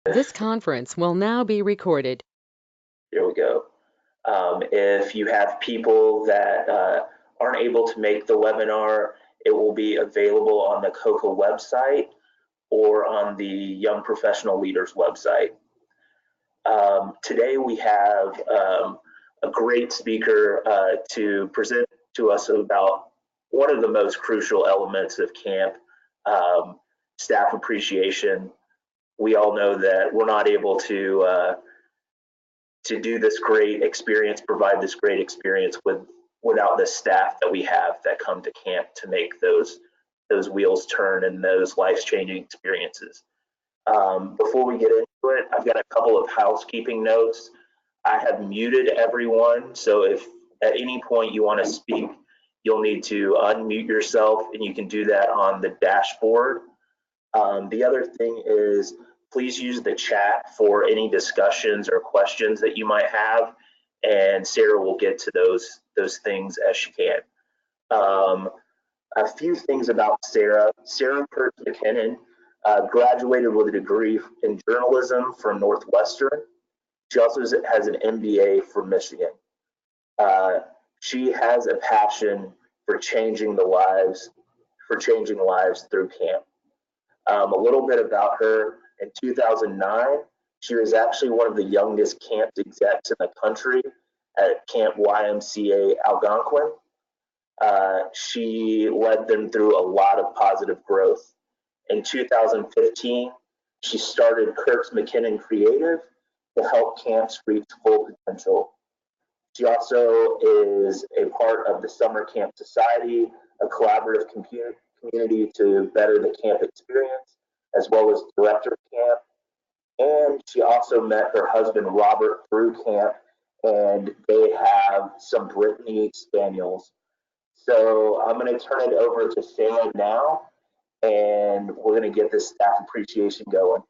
This conference will now be recorded. Here we go. If you have people that aren't able to make the webinar, it will be available on the COCA website or on the Young Professional Leaders website. Today we have a great speaker to present to us about one of the most crucial elements of camp, staff appreciation. We all know that we're not able to do this great experience, provide this great experience without the staff that we have that come to camp to make those wheels turn and those life-changing experiences. Before we get into it, I've got a couple of housekeeping notes. I have muted everyone, so if at any point you want to speak, you'll need to unmute yourself, and you can do that on the dashboard. The other thing is, please use the chat for any discussions or questions that you might have, and Sarah will get to those things as she can. A few things about Sarah. Sarah Kurtz McKinnon graduated with a degree in journalism from Northwestern. She also has an MBA from Michigan. She has a passion for changing lives through camp. A little bit about her. In 2009, she was actually one of the youngest camp execs in the country at Camp YMCA Algonquin. She led them through a lot of positive growth. In 2015, she started Kurtz McKinnon Creative to help camps reach full potential. She also is a part of the Summer Camp Society, a collaborative community to better the camp experience, as well as director of camp. And she also met her husband Robert through camp, and they have some Brittany Spaniels. So I'm going to turn it over to Sarah now, and we're going to get this staff appreciation going.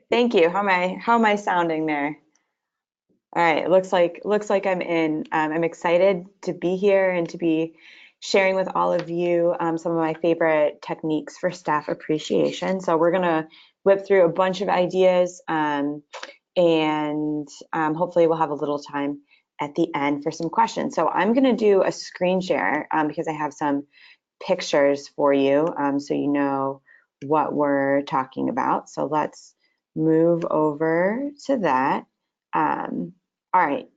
Thank you. How am I sounding there? All right, looks like I'm in. I'm excited to be here and to be sharing with all of you some of my favorite techniques for staff appreciation. So we're gonna whip through a bunch of ideas and hopefully we'll have a little time at the end for some questions. So I'm gonna do a screen share because I have some pictures for you so you know what we're talking about. So let's move over to that. All right,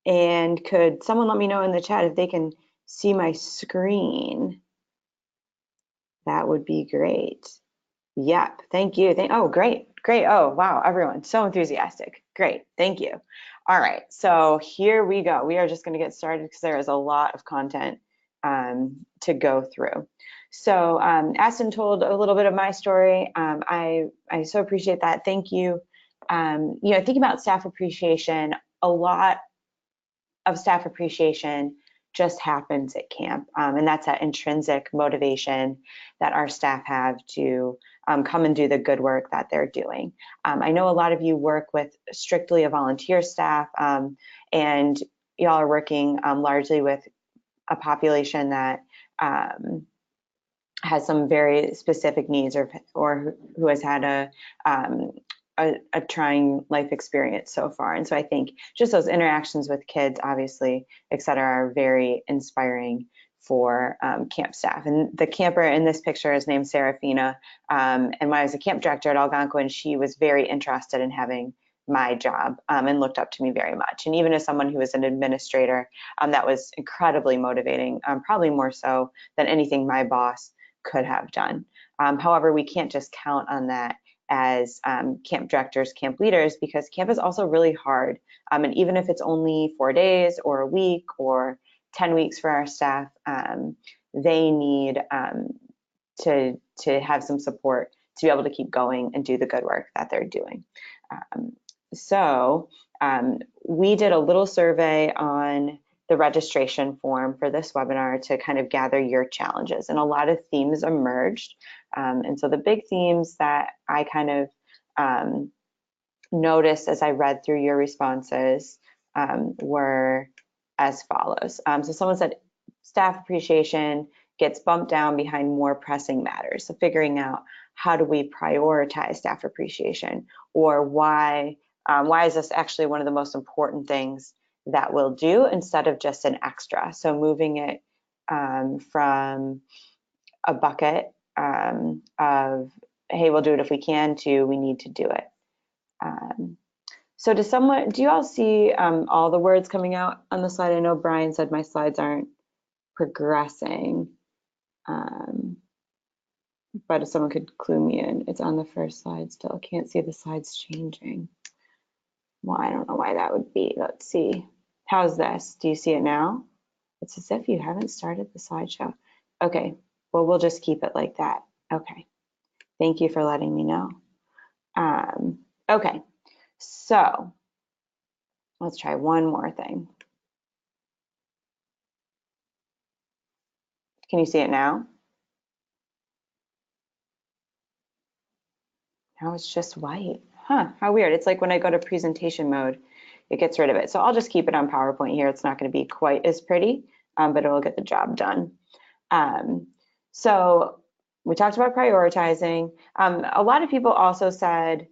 and could someone let me know in the chat if they can see my screen? That would be great. Yep, thank you. Oh, great. Oh, wow, everyone, so enthusiastic. Great, thank you. All right, so here we go. We are just gonna get started because there is a lot of content to go through. So Aston told a little bit of my story. I so appreciate that. Thank you. Thinking about staff appreciation, a lot of staff appreciation just happens at camp, and that's that intrinsic motivation that our staff have to come and do the good work that they're doing. I know a lot of you work with strictly a volunteer staff, and y'all are working largely with a population that has some very specific needs or who has had a trying life experience so far. And so I think just those interactions with kids, obviously, et cetera, are very inspiring for camp staff. And the camper in this picture is named Serafina. And when I was a camp director at Algonquin, she was very interested in having my job and looked up to me very much. And even as someone who was an administrator, that was incredibly motivating, probably more so than anything my boss could have done. However, we can't just count on that as camp directors, camp leaders, because camp is also really hard. And even if it's only 4 days or a week or 10 weeks for our staff, they need to have some support to be able to keep going and do the good work that they're doing. So we did a little survey on the registration form for this webinar to kind of gather your challenges, and a lot of themes emerged. And so the big themes that I kind of noticed as I read through your responses were as follows. So someone said staff appreciation gets bumped down behind more pressing matters. So figuring out how do we prioritize staff appreciation, or why is this actually one of the most important things that we'll do instead of just an extra. So moving it from a bucket of, hey, we'll do it if we can, to we need to do it. So do you all see all the words coming out on the slide? I know Brian said my slides aren't progressing, but if someone could clue me in, it's on the first slide still. Can't see the slides changing. Well, I don't know why that would be. Let's see. How's this? Do you see it now? It's as if you haven't started the slideshow. Okay, well, we'll just keep it like that. Okay, thank you for letting me know. Okay, so let's try one more thing. Can you see it now? Now it's just white. Huh, how weird. It's like when I go to presentation mode, it gets rid of it. So I'll just keep it on PowerPoint here. It's not going to be quite as pretty, but it will get the job done. So we talked about prioritizing. A lot of people also said,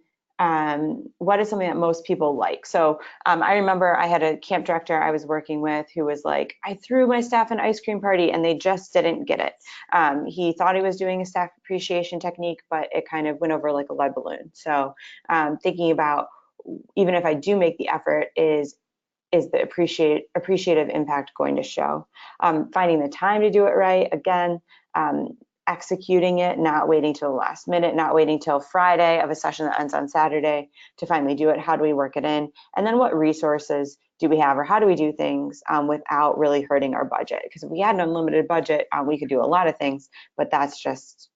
what is something that most people like? So I remember I had a camp director I was working with who was like, I threw my staff an ice cream party and they just didn't get it. He thought he was doing a staff appreciation technique, but it kind of went over like a lead balloon. So thinking about, even if I do make the effort, is the appreciative impact going to show? Finding the time to do it right, again, executing it, not waiting till the last minute, not waiting till Friday of a session that ends on Saturday to finally do it. How do we work it in? And then what resources do we have, or how do we do things without really hurting our budget? Because if we had an unlimited budget, we could do a lot of things, but that's just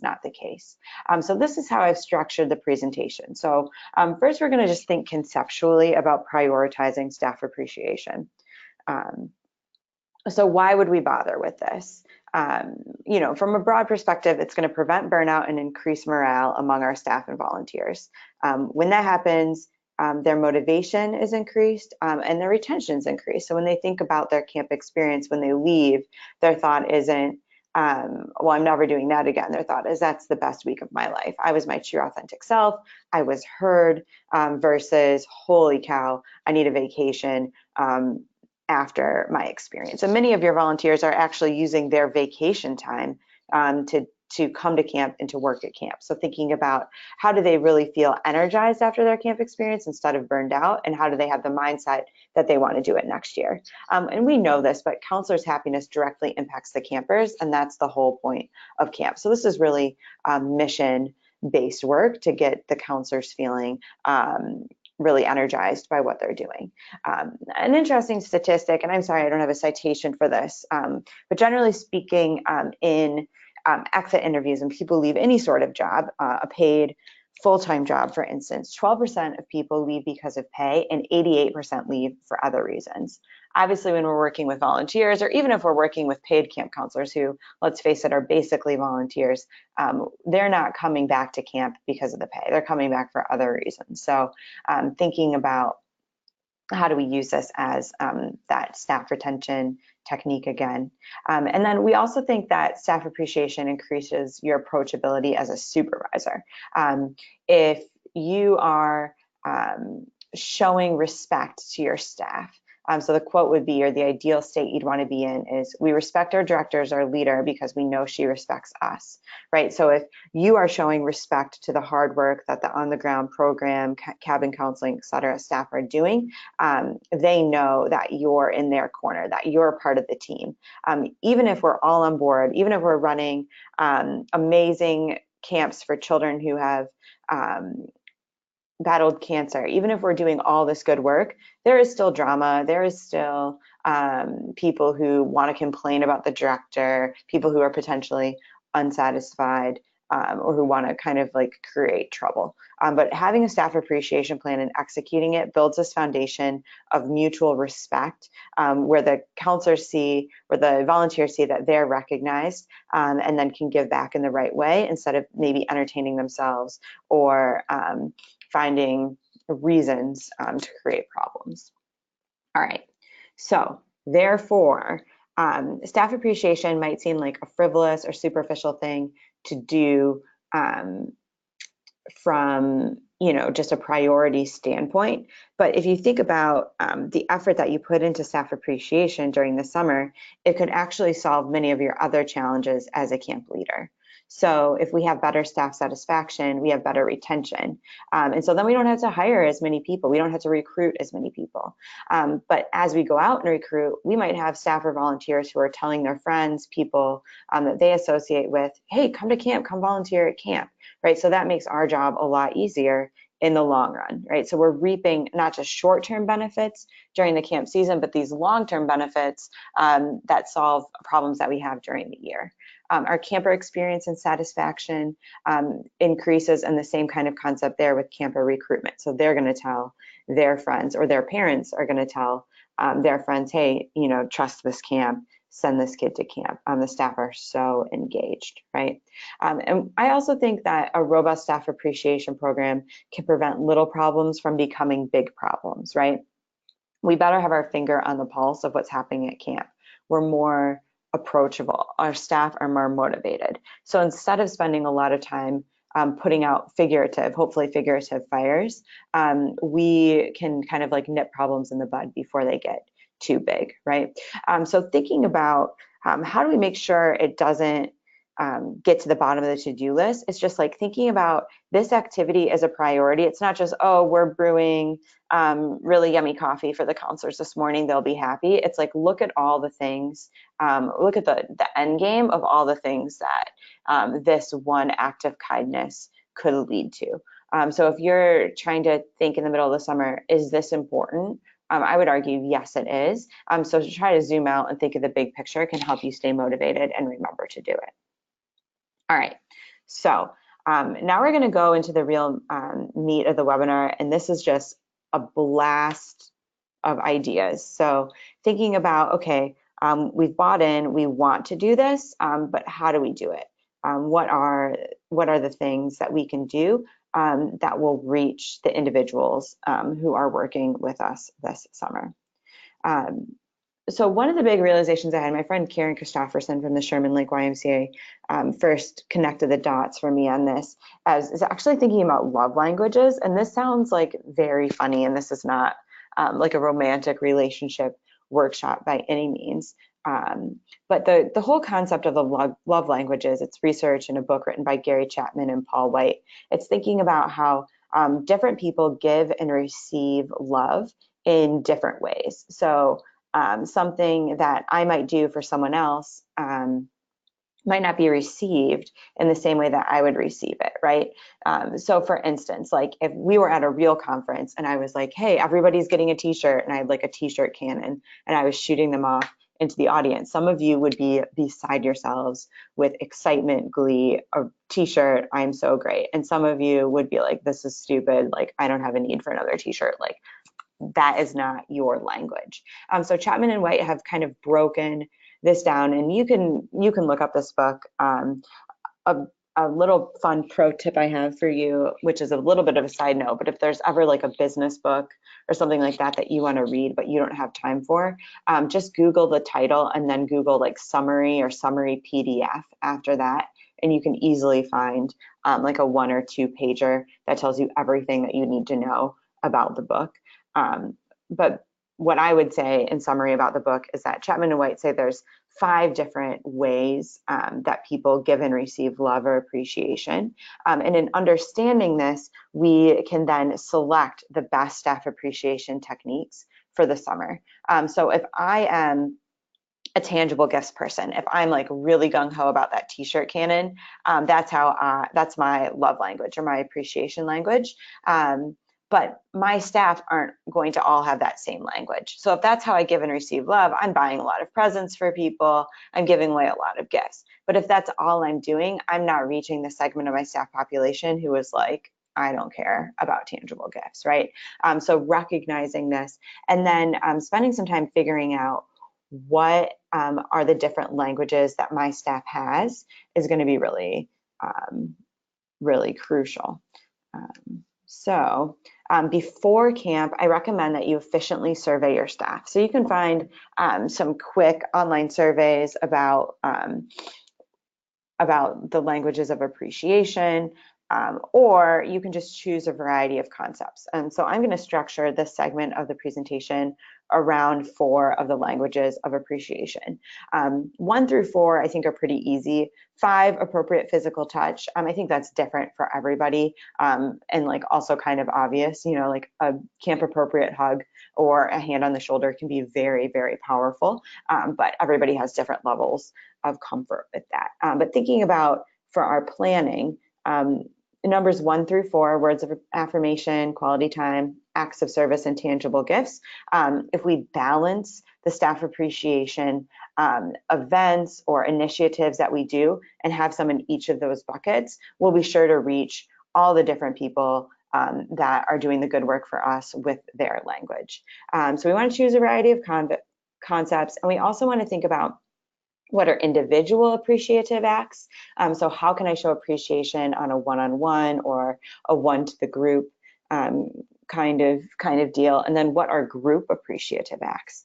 not the case. So this is how I've structured the presentation. So first, we're going to just think conceptually about prioritizing staff appreciation. So why would we bother with this? You know, from a broad perspective, it's going to prevent burnout and increase morale among our staff and volunteers. When that happens, their motivation is increased and their retention is increased. So when they think about their camp experience, when they leave, their thought isn't, well, I'm never doing that again. Their thought is, that's the best week of my life. I was my true authentic self. I was heard, versus, holy cow, I need a vacation after my experience. And many of your volunteers are actually using their vacation time to come to camp and to work at camp. So thinking about, how do they really feel energized after their camp experience instead of burned out, and how do they have the mindset that they want to do it next year? And we know this, but counselors' happiness directly impacts the campers, and that's the whole point of camp. So this is really mission-based work to get the counselors feeling really energized by what they're doing. An interesting statistic, and I'm sorry I don't have a citation for this, but generally speaking, in exit interviews, and people leave any sort of job, a paid full-time job, for instance, 12% of people leave because of pay and 88% leave for other reasons. Obviously, when we're working with volunteers, or even if we're working with paid camp counselors who, let's face it, are basically volunteers, they're not coming back to camp because of the pay. They're coming back for other reasons. So thinking about, how do we use this as that staff retention technique again? And then we also think that staff appreciation increases your approachability as a supervisor. If you are showing respect to your staff, so the quote would be, or the ideal state you'd want to be in is, we respect our director as our leader because we know she respects us, right? So if you are showing respect to the hard work that the on-the-ground program, cabin counseling, et cetera, staff are doing, they know that you're in their corner, that you're a part of the team. Even if we're all on board, even if we're running amazing camps for children who have battled cancer, even if we're doing all this good work, there is still drama. There is still people who want to complain about the director, people who are potentially unsatisfied, or who want to kind of like create trouble. But having a staff appreciation plan and executing it builds this foundation of mutual respect, where the counselors see, or the volunteers see, that they're recognized, and then can give back in the right way, instead of maybe entertaining themselves or finding reasons to create problems. All right, so therefore, Staff appreciation might seem like a frivolous or superficial thing to do from just a priority standpoint. But if you think about the effort that you put into staff appreciation during the summer, it could actually solve many of your other challenges as a camp leader. So if we have better staff satisfaction, we have better retention. And so then we don't have to hire as many people. We don't have to recruit as many people. But as we go out and recruit, we might have staff or volunteers who are telling their friends, people that they associate with, hey, come to camp, come volunteer at camp, right? So that makes our job a lot easier in the long run, right? So we're reaping not just short-term benefits during the camp season, but these long-term benefits that solve problems that we have during the year. Our camper experience and satisfaction increases, and the same kind of concept there with camper recruitment. So they're going to tell their friends, or their parents are going to tell their friends, hey, trust this camp, send this kid to camp. The staff are so engaged, right? And I also think that a robust staff appreciation program can prevent little problems from becoming big problems, right? We better have our finger on the pulse of what's happening at camp. We're more approachable. Our staff are more motivated. So instead of spending a lot of time putting out hopefully figurative fires, we can kind of like nip problems in the bud before they get too big, right? So thinking about how do we make sure it doesn't get to the bottom of the to-do list, it's just like thinking about this activity as a priority. It's not just, oh, we're brewing really yummy coffee for the counselors this morning, they'll be happy. It's like, look at all the things, look at the end game of all the things that this one act of kindness could lead to. So if you're trying to think in the middle of the summer, is this important? I would argue, yes, it is. So to try to zoom out and think of the big picture can help you stay motivated and remember to do it. All right, so now we're going to go into the real meat of the webinar, and this is just a blast of ideas. So thinking about, okay, we've bought in, we want to do this, but how do we do it? What are the things that we can do that will reach the individuals who are working with us this summer? So one of the big realizations I had, my friend Karen Christofferson from the Sherman Lake YMCA first connected the dots for me on this, is actually thinking about love languages. And this sounds like very funny, and this is not like a romantic relationship workshop by any means. But the whole concept of the love languages, it's research in a book written by Gary Chapman and Paul White. It's thinking about how different people give and receive love in different ways. So something that I might do for someone else might not be received in the same way that I would receive it, right? So for instance, like if we were at a real conference and I was like, hey, everybody's getting a t-shirt, and I had like a t-shirt cannon and I was shooting them off into the audience, some of you would be beside yourselves with excitement, glee, a t-shirt, I'm so great. And some of you would be like, this is stupid, like I don't have a need for another t-shirt. Like that is not your language. So Chapman and White have kind of broken this down, and you can look up this book. A little fun pro tip I have for you, which is a little bit of a side note, but if there's ever like a business book or something like that that you want to read but you don't have time for, just Google the title and then Google like summary or summary PDF after that, and you can easily find like a 1 or 2 pager that tells you everything that you need to know about the book. But what I would say in summary about the book is that Chapman and White say there's 5 different ways that people give and receive love or appreciation. And in understanding this, we can then select the best staff appreciation techniques for the summer. So if I am a tangible gifts person, if I'm like really gung-ho about that t-shirt cannon, that's my love language or my appreciation language. But my staff aren't going to all have that same language. So if that's how I give and receive love, I'm buying a lot of presents for people, I'm giving away a lot of gifts. But if that's all I'm doing, I'm not reaching the segment of my staff population who is like, I don't care about tangible gifts, right? So recognizing this, and then spending some time figuring out what are the different languages that my staff has is going to be really, really crucial. So Before camp, I recommend that you efficiently survey your staff. So you can find some quick online surveys about the languages of appreciation, or you can just choose a variety of concepts. And so I'm going to structure this segment of the presentation around 4 of the languages of appreciation. 1 through 4, I think, are pretty easy. 5, appropriate physical touch. I think that's different for everybody, and like also kind of obvious, like a camp appropriate hug or a hand on the shoulder can be very, very powerful, but everybody has different levels of comfort with that. But thinking about for our planning, numbers 1 through 4, words of affirmation, quality time, acts of service, and tangible gifts. If we balance the staff appreciation events or initiatives that we do and have some in each of those buckets, we'll be sure to reach all the different people that are doing the good work for us with their language. So we want to choose a variety of concepts, and we also want to think about what are individual appreciative acts. So how can I show appreciation on a one-on-one or a one to the group kind of deal? And then what are group appreciative acts?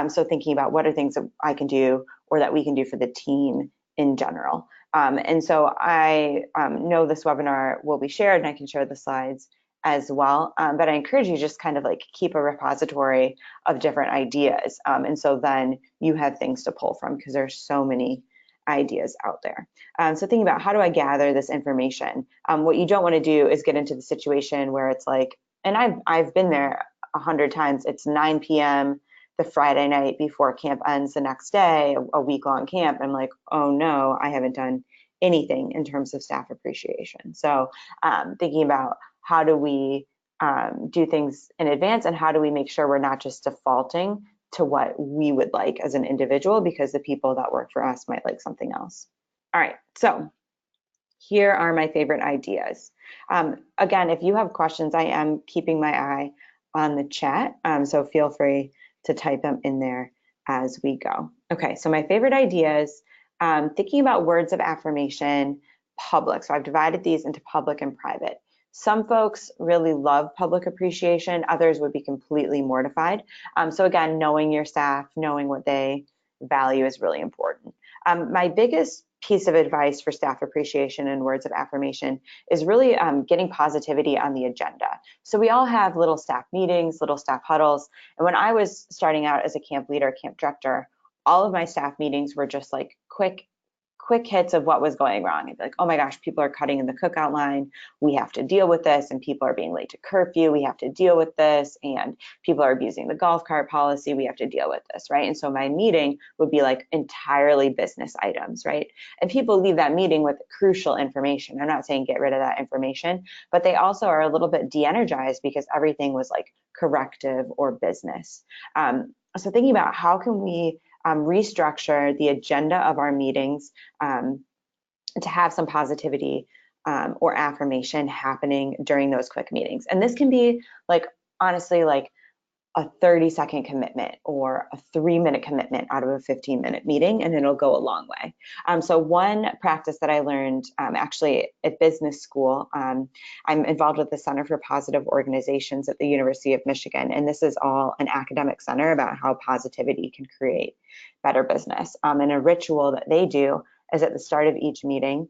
So thinking about what are things that I can do or that we can do for the team in general. And so I know this webinar will be shared and I can share the slides as well, but I encourage you just kind of like keep a repository of different ideas, and so then you have things to pull from because there's so many ideas out there. So thinking about how do I gather this information? What you don't want to do is get into the situation where it's like, and I've been there 100 times, it's 9 p.m. the Friday night before camp ends the next day, a week-long camp. I'm like, oh no, I haven't done anything in terms of staff appreciation. So thinking about how do we do things in advance, and how do we make sure we're not just defaulting to what we would like as an individual because the people that work for us might like something else. All right, so here are my favorite ideas. Again, if you have questions, I am keeping my eye on the chat, so feel free to type them in there as we go. Okay, so my favorite ideas, thinking about words of affirmation, public. So I've divided these into public and private. Some folks really love public appreciation, others would be completely mortified. So again, knowing your staff, knowing what they value is really important. My biggest piece of advice for staff appreciation and words of affirmation is really getting positivity on the agenda. So we all have little staff meetings, little staff huddles. And when I was starting out as a camp leader, camp director, all of my staff meetings were just like quick hits of what was going wrong. I'd be like, oh my gosh, people are cutting in the cookout line. We have to deal with this. And people are being late to curfew. We have to deal with this. And people are abusing the golf cart policy. We have to deal with this, right? And so my meeting would be like entirely business items, right? And people leave that meeting with crucial information. I'm not saying get rid of that information, but they also are a little bit de-energized because everything was like corrective or business. So thinking about how can we restructure the agenda of our meetings to have some positivity or affirmation happening during those quick meetings. And this can be like, honestly, like a 30-second commitment or a 3-minute commitment out of a 15-minute meeting, and it'll go a long way. So one practice that I learned actually at business school, I'm involved with the Center for Positive Organizations at the University of Michigan, and this is all an academic center about how positivity can create better business. And a ritual that they do is at the start of each meeting,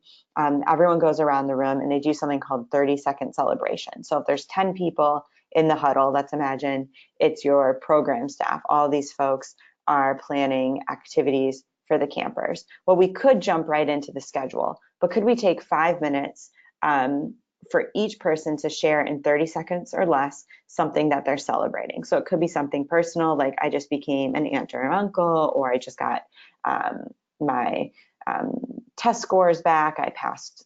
everyone goes around the room and they do something called 30-second celebration. So if there's 10 people in the huddle, let's imagine it's your program staff. All these folks are planning activities for the campers. Well, we could jump right into the schedule, but could we take 5 minutes for each person to share in 30 seconds or less something that they're celebrating? So it could be something personal, like I just became an aunt or an uncle, or I just got my test scores back, I passed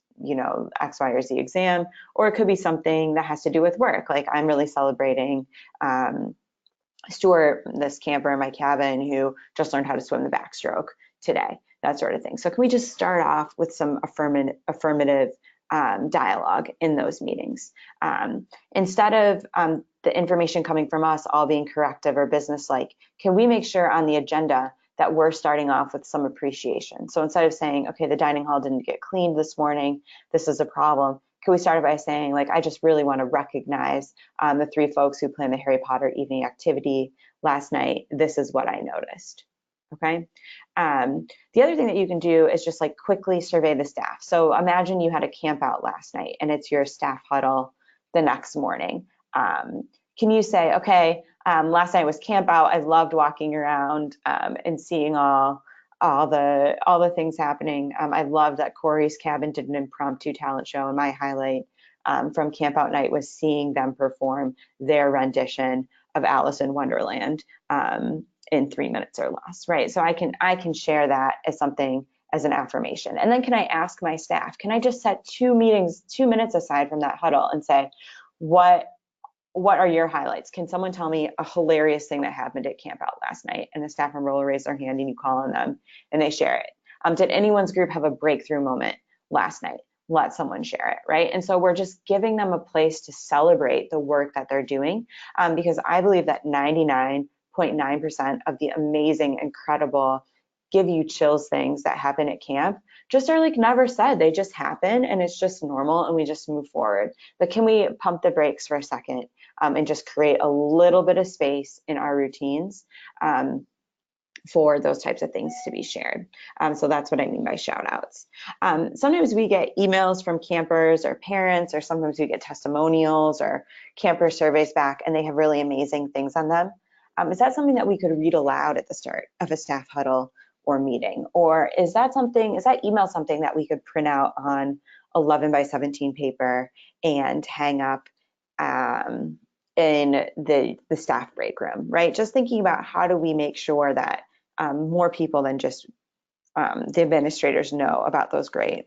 X, Y, or Z exam, or it could be something that has to do with work. Like I'm really celebrating Stuart, this camper in my cabin who just learned how to swim the backstroke today, that sort of thing. So can we just start off with some affirmative dialogue in those meetings? Instead of the information coming from us all being corrective or business-like, can we make sure on the agenda that we're starting off with some appreciation? So instead of saying, okay, the dining hall didn't get cleaned this morning, this is a problem, Could we start by saying, like, I just really want to recognize the 3 folks who planned the Harry Potter evening activity last night. This is what I noticed. Okay. The other thing that you can do is just like quickly survey the staff. So imagine you had a camp out last night and it's your staff huddle the next morning. Can you say, okay, last night was camp out. I loved walking around and seeing all the things happening. I love that Corey's Cabin did an impromptu talent show, and my highlight from camp out night was seeing them perform their rendition of Alice in Wonderland in 3 minutes or less, right? So I can share that as something, as an affirmation. And then can I ask my staff, can I just set 2 minutes aside from that huddle and say, what are your highlights? Can someone tell me a hilarious thing that happened at camp out last night? And the staff member will raise their hand and you call on them and they share it. Did anyone's group have a breakthrough moment last night? Let someone share it, right? And so we're just giving them a place to celebrate the work that they're doing, because I believe that 99.9% of the amazing, incredible, give you chills things that happen at camp just are like never said. They just happen and it's just normal and we just move forward. But can we pump the brakes for a second and just create a little bit of space in our routines for those types of things to be shared? So that's what I mean by shout outs. Sometimes we get emails from campers or parents, or sometimes we get testimonials or camper surveys back and they have really amazing things on them. Is that something that we could read aloud at the start of a staff huddle or meeting? Or is that email something that we could print out on 11 by 17 paper and hang up in the staff break room, right? Just thinking about how do we make sure that more people than just the administrators know about those great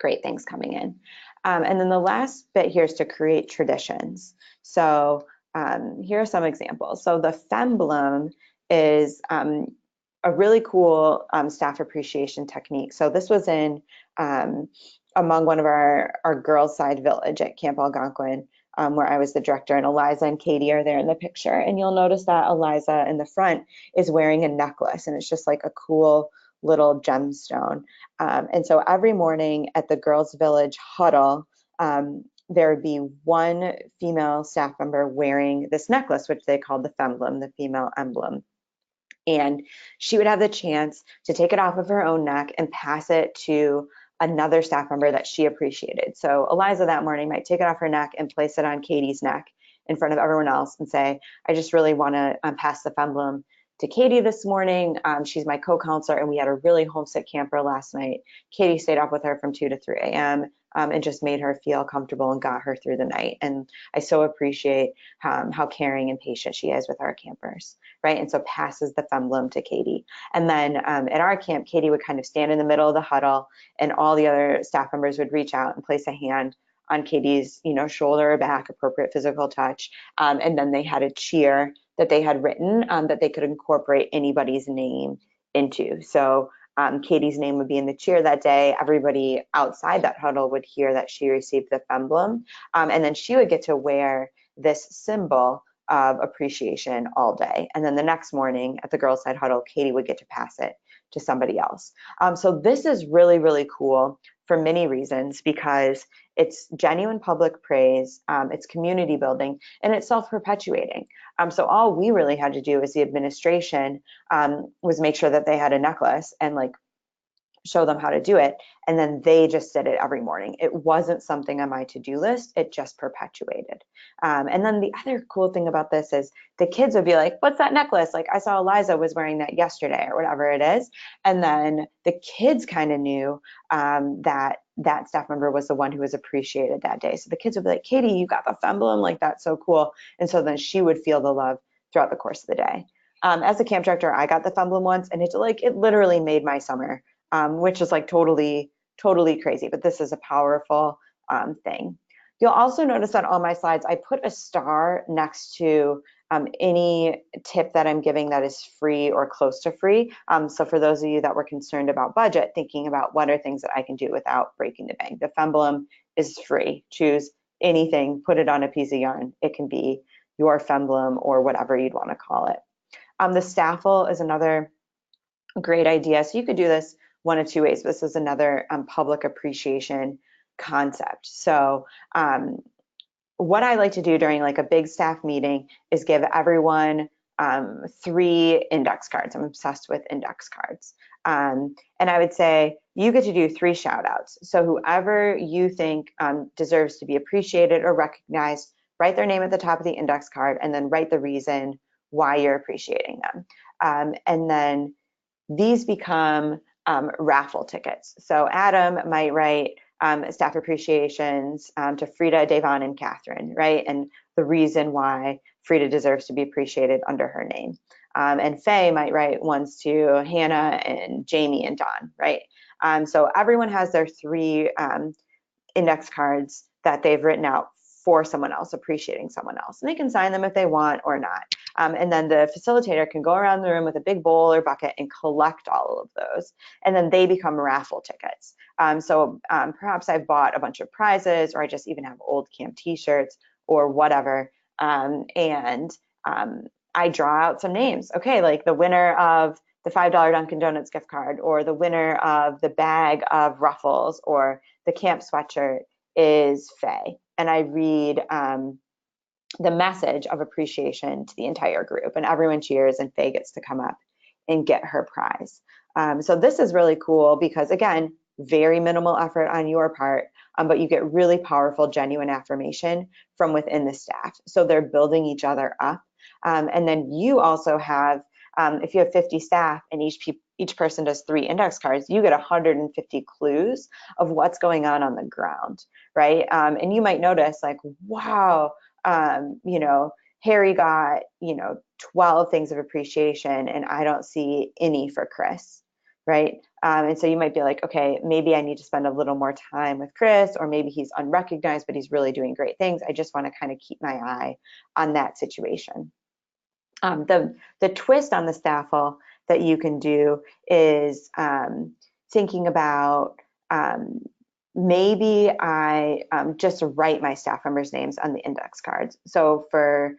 things coming in. And then the last bit here is to create traditions. So here are some examples. So the Femblem is a really cool staff appreciation technique. So this was in among one of our girls' side village at Camp Algonquin, where I was the director, and Eliza and Katie are there in the picture. And you'll notice that Eliza in the front is wearing a necklace, and it's just like a cool little gemstone. And so every morning at the girls' village huddle, there would be one female staff member wearing this necklace, which they called the Femblem, the female emblem. And she would have the chance to take it off of her own neck and pass it to another staff member that she appreciated. So Eliza that morning might take it off her neck and place it on Katie's neck in front of everyone else and say, I just really want to pass the Femblem to Katie this morning. She's my co-counselor and we had a really homesick camper last night. Katie stayed up with her from 2 to 3 a.m. And just made her feel comfortable and got her through the night. And I so appreciate how caring and patient she is with our campers, right? And so passes the Femblem to Katie. And then at our camp, Katie would kind of stand in the middle of the huddle and all the other staff members would reach out and place a hand on Katie's, shoulder or back, appropriate physical touch. And then they had a cheer that they had written that they could incorporate anybody's name into. So Katie's name would be in the cheer that day. Everybody outside that huddle would hear that she received the Femblem. And then she would get to wear this symbol of appreciation all day. And then the next morning at the girls' side huddle, Katie would get to pass it to somebody else. So this is really, really cool for many reasons, because it's genuine public praise, it's community building, and it's self-perpetuating. So all we really had to do as the administration was make sure that they had a necklace and like show them how to do it. And then they just did it every morning. It wasn't something on my to-do list. It just perpetuated. And then the other cool thing about this is the kids would be like, what's that necklace? Like I saw Eliza was wearing that yesterday or whatever it is. And then the kids kind of knew that staff member was the one who was appreciated that day. So the kids would be like, Katie, you got the Femblem, like that's so cool. And so then she would feel the love throughout the course of the day. As a camp director, I got the Femblem once and it literally made my summer. Which is like totally crazy, but this is a powerful thing. You'll also notice that on my slides, I put a star next to any tip that I'm giving that is free or close to free. So for those of you that were concerned about budget, thinking about what are things that I can do without breaking the bank. The Femblem is free. Choose anything, put it on a piece of yarn. It can be your Femblem or whatever you'd want to call it. The staffel is another great idea. So you could do this one of two ways. This is another public appreciation concept. So what I like to do during like a big staff meeting is give everyone 3 index cards. I'm obsessed with index cards. And I would say you get to do 3 shout outs. So whoever you think deserves to be appreciated or recognized, write their name at the top of the index card and then write the reason why you're appreciating them. And then these become raffle tickets. So Adam might write staff appreciations to Frida, Devon, and Catherine, right? And the reason why Frida deserves to be appreciated under her name. And Faye might write ones to Hannah and Jamie and Dawn, right? So everyone has their 3 index cards that they've written out for someone else, appreciating someone else. And they can sign them if they want or not. And then the facilitator can go around the room with a big bowl or bucket and collect all of those. And then they become raffle tickets. So perhaps I've bought a bunch of prizes, or I just even have old camp t-shirts or whatever. And I draw out some names. Okay, like the winner of the $5 Dunkin' Donuts gift card, or the winner of the bag of Ruffles, or the camp sweatshirt is Faye. And I read the message of appreciation to the entire group, and everyone cheers, and Faye gets to come up and get her prize. So this is really cool because, again, very minimal effort on your part, but you get really powerful, genuine affirmation from within the staff. So they're building each other up. And then you also have, if you have 50 staff and each person does 3 index cards, you get 150 clues of what's going on the ground, right? And you might notice like, wow, Harry got, 12 things of appreciation and I don't see any for Chris, right? And so you might be like, okay, maybe I need to spend a little more time with Chris, or maybe he's unrecognized, but he's really doing great things. I just want to kind of keep my eye on that situation. The twist on the staffle that you can do is thinking about maybe I just write my staff members' names on the index cards. So for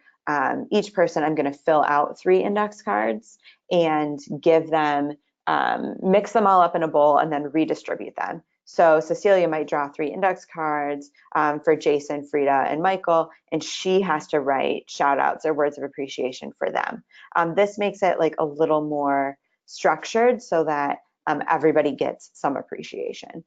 each person, I'm going to fill out 3 index cards and give them, mix them all up in a bowl and then redistribute them. So Cecilia might draw 3 index cards for Jason, Frida, and Michael, and she has to write shout outs or words of appreciation for them. This makes it like a little more structured so that everybody gets some appreciation.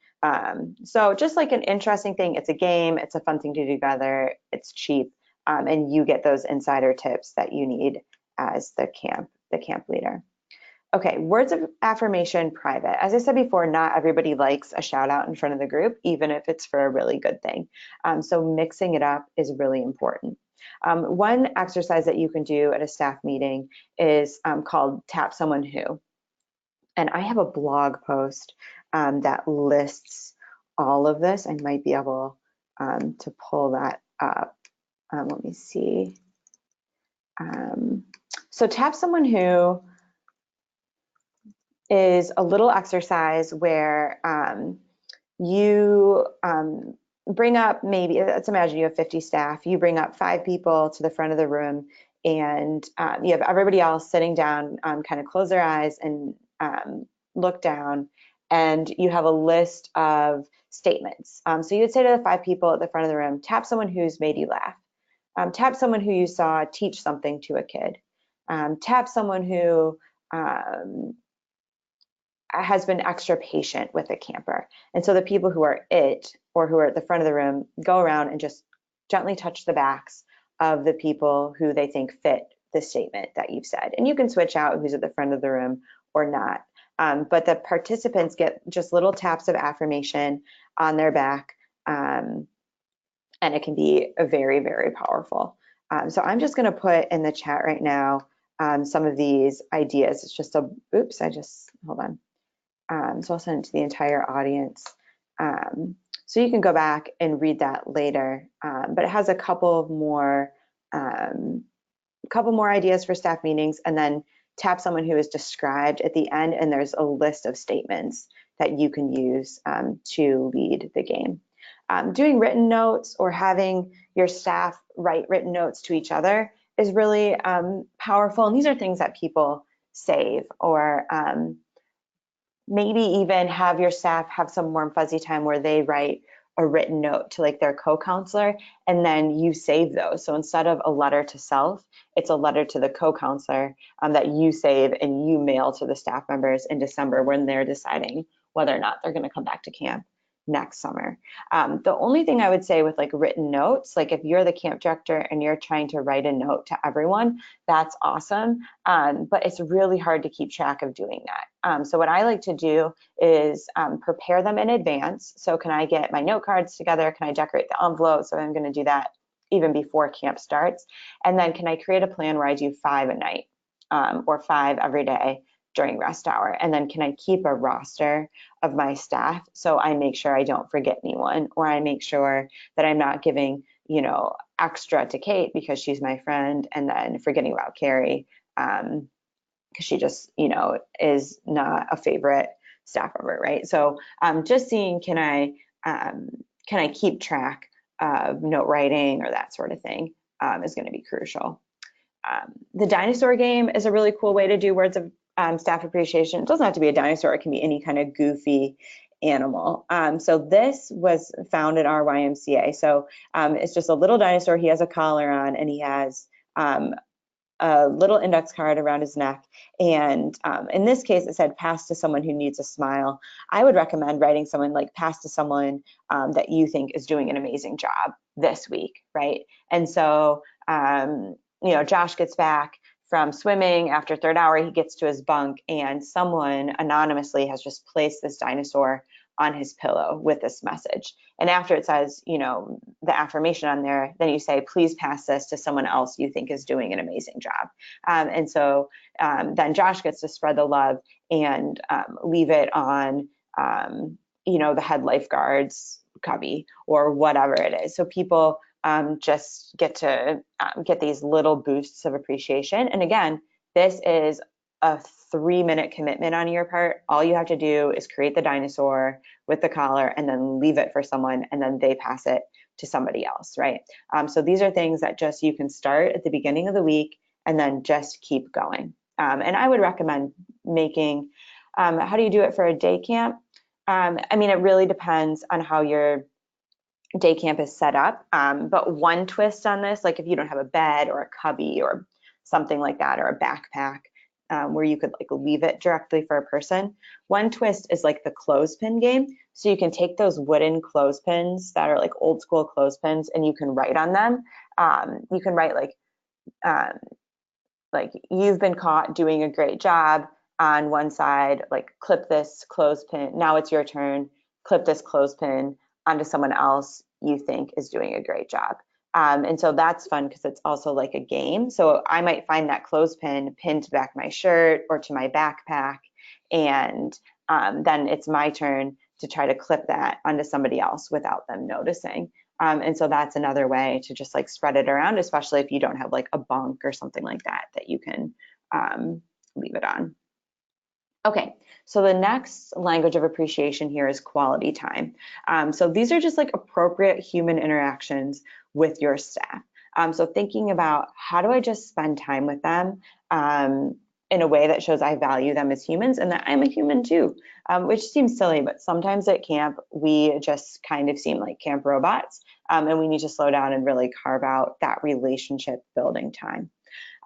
So just like an interesting thing, it's a game, it's a fun thing to do together, it's cheap, and you get those insider tips that you need as the camp leader. Okay, words of affirmation private. As I said before, not everybody likes a shout out in front of the group, even if it's for a really good thing. So mixing it up is really important. One exercise that you can do at a staff meeting is called Tap Someone Who. And I have a blog post that lists all of this. I might be able to pull that up. Let me see. So Tap Someone Who is a little exercise where you bring up, maybe, let's imagine you have 50 staff, you bring up 5 people to the front of the room, and you have everybody else sitting down, kind of close their eyes and look down, and you have a list of statements. So you would say to the 5 people at the front of the room, tap someone who's made you laugh. Tap someone who you saw teach something to a kid. Tap someone who has been extra patient with a camper. And so the people who are it, or who are at the front of the room, go around and just gently touch the backs of the people who they think fit the statement that you've said. And you can switch out who's at the front of the room or not. But the participants get just little taps of affirmation on their back. And it can be very, very powerful. So I'm just gonna put in the chat right now some of these ideas. It's just hold on. So I'll send it to the entire audience. So you can go back and read that later, but it has a couple more ideas for staff meetings, and then tap someone who is described at the end, and there's a list of statements that you can use to lead the game. Doing written notes or having your staff write written notes to each other is really powerful, and these are things that people save, or maybe even have your staff have some warm fuzzy time where they write a written note to like their co-counselor, and then you save those. So instead of a letter to self, it's a letter to the co-counselor that you save and you mail to the staff members in December when they're deciding whether or not they're going to come back to camp next summer. The only thing I would say with like written notes, like if you're the camp director and you're trying to write a note to everyone, that's awesome. But it's really hard to keep track of doing that. So what I like to do is prepare them in advance. So can I get my note cards together? Can I decorate the envelopes? So I'm going to do that even before camp starts. And then can I create a plan where I do 5 a night or 5 every day during rest hour? And then can I keep a roster of my staff so I make sure I don't forget anyone, or I make sure that I'm not giving, you know, extra to Kate because she's my friend and then forgetting about Carrie because she just, you know, is not a favorite staff member, right? So just seeing, can I keep track of note writing or that sort of thing is going to be crucial. The dinosaur game is a really cool way to do words of staff appreciation. It doesn't have to be a dinosaur, it can be any kind of goofy animal. So this was found at our YMCA. So it's just a little dinosaur. He has a collar on and he has a little index card around his neck. And in this case, it said pass to someone who needs a smile. I would recommend writing someone like pass to someone that you think is doing an amazing job this week, right? And so, you know, Josh gets back from swimming after third hour, he gets to his bunk and someone anonymously has just placed this dinosaur on his pillow with this message. And after it says, you know, the affirmation on there, then you say, please pass this to someone else you think is doing an amazing job. And so then Josh gets to spread the love and leave it on, you know, the head lifeguard's cubby or whatever it is. So people just get to get these little boosts of appreciation. And again, this is a 3-minute commitment on your part. All you have to do is create the dinosaur with the collar and then leave it for someone and then they pass it to somebody else, right? So these are things that just you can start at the beginning of the week and then just keep going. And I would recommend making, how do you do it for a day camp? I mean, it really depends on how your day camp is set up. But one twist on this, like if you don't have a bed or a cubby or something like that, or a backpack where you could like leave it directly for a person, one twist is like the clothespin game. So you can take those wooden clothespins that are like old school clothespins and you can write on them. You can write like you've been caught doing a great job on one side, like clip this clothespin, now it's your turn, clip this clothespin onto someone else you think is doing a great job. And so that's fun because it's also like a game. So I might find that clothespin pinned to the back of my shirt or to my backpack, and then it's my turn to try to clip that onto somebody else without them noticing. And so that's another way to just like spread it around, especially if you don't have like a bunk or something like that that you can leave it on. Okay, so the next language of appreciation here is quality time. So these are just like appropriate human interactions with your staff. So thinking about how do I just spend time with them in a way that shows I value them as humans and that I'm a human too, which seems silly, but sometimes at camp, we just kind of seem like camp robots and we need to slow down and really carve out that relationship building time.